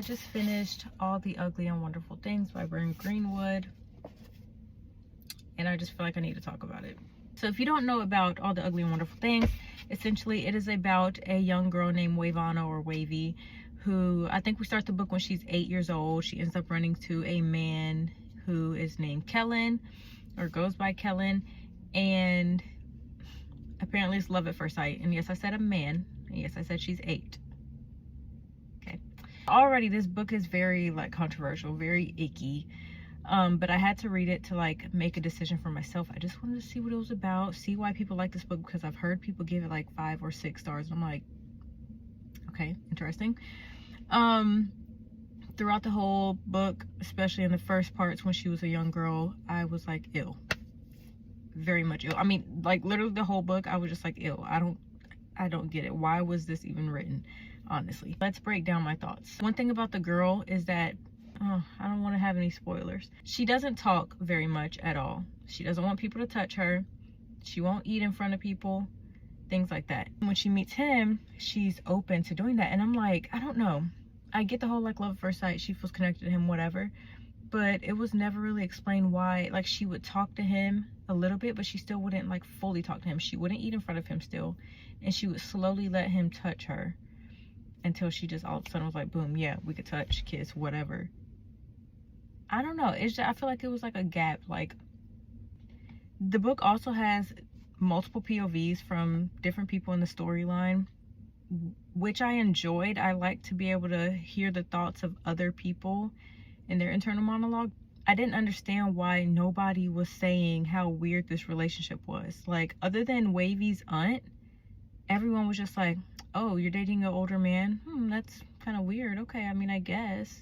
just finished All the Ugly and Wonderful Things by Bryn Greenwood, and I just feel like I need to talk about it. So if you don't know about All the Ugly and Wonderful Things, essentially it is about a young girl named Wavana, or Wavy, who, I think we start the book when she's 8 years old. She ends up running to a man who is named Kellen, or goes by Kellen, and apparently it's love at first sight. And yes, I said a man, and yes, I said she's 8. Okay. Already this book is very like controversial, very icky. But I had to read it to like make a decision for myself. I just wanted to see what it was about, see why people like this book, because I've heard people give it like 5 or 6 stars. And I'm like, okay, interesting. Throughout the whole book, especially in the first parts when she was a young girl, I was like, ill. Very much ill. I mean, like literally the whole book, I was just like, ill. I don't get it. Why was this even written? Honestly. Let's break down my thoughts. One thing about the girl is that, I don't want to have any spoilers. She doesn't talk very much at all. She doesn't want people to touch her. She won't eat in front of people. Things like that. When she meets him, she's open to doing that. And I'm like, I don't know. I get the whole like love at first sight. She feels connected to him, whatever. But it was never really explained why. Like, she would talk to him a little bit, but she still wouldn't like fully talk to him. She wouldn't eat in front of him still. And she would slowly let him touch her until she just all of a sudden was like, boom, yeah, we could touch, kiss, whatever. I don't know. It's just, I feel like it was like a gap. Like, the book also has multiple POVs from different people in the storyline, which I enjoyed. I like to be able to hear the thoughts of other people in their internal monologue. I didn't understand why nobody was saying how weird this relationship was. Like, other than Wavy's aunt, everyone was just like, oh, you're dating an older man? That's kind of weird. Okay, I mean, I guess.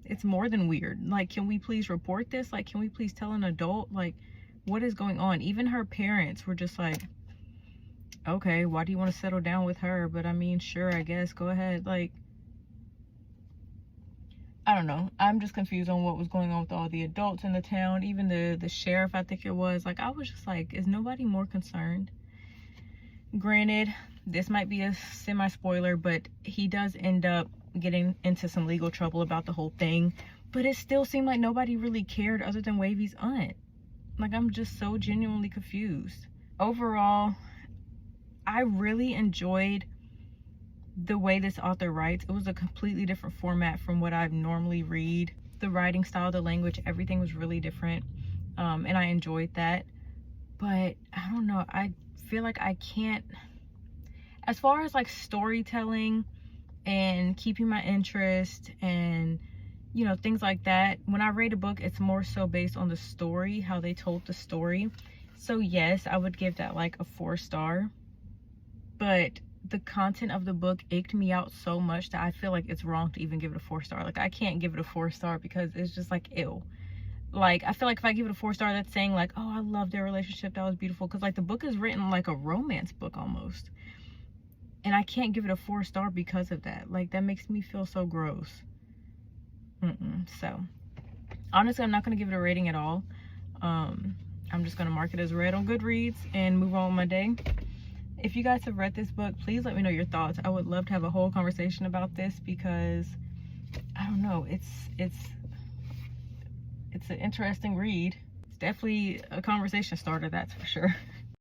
It's more than weird. Like, can we please report this? Like, can we please tell an adult? Like, what is going on? Even her parents were just like, okay, why do you want to settle down with her? But I mean, sure, I guess, go ahead. Like, I don't know. I'm just confused on what was going on with all the adults in the town. Even the sheriff, I think it was. Like, I was just like, is nobody more concerned? Granted, this might be a semi-spoiler, but he does end up getting into some legal trouble about the whole thing. But it still seemed like nobody really cared other than Wavy's aunt. Like, I'm just so genuinely confused. Overall, I really enjoyed the way this author writes. It was a completely different format from what I normally read. The writing style, the language, everything was really different. And I enjoyed that. But I don't know, I feel like I can't, as far as like storytelling and keeping my interest and, you know, things like that, when I read a book, it's more so based on the story, how they told the story. So yes, I would give that like a 4-star, but the content of the book ached me out so much that I feel like it's wrong to even give it a 4-star. Like, I can't give it a 4-star because it's just like, ew. Like, I feel like if I give it a 4-star, that's saying like, oh, I love their relationship, that was beautiful. Because like, the book is written like a romance book almost, and I can't give it a 4-star because of that. Like, that makes me feel so gross. So honestly, I'm not going to give it a rating at all. I'm just going to mark it as read on Goodreads and move on with my day. If you guys have read this book, please let me know your thoughts. I would love to have a whole conversation about this because, I don't know, it's an interesting read. It's definitely a conversation starter, that's for sure.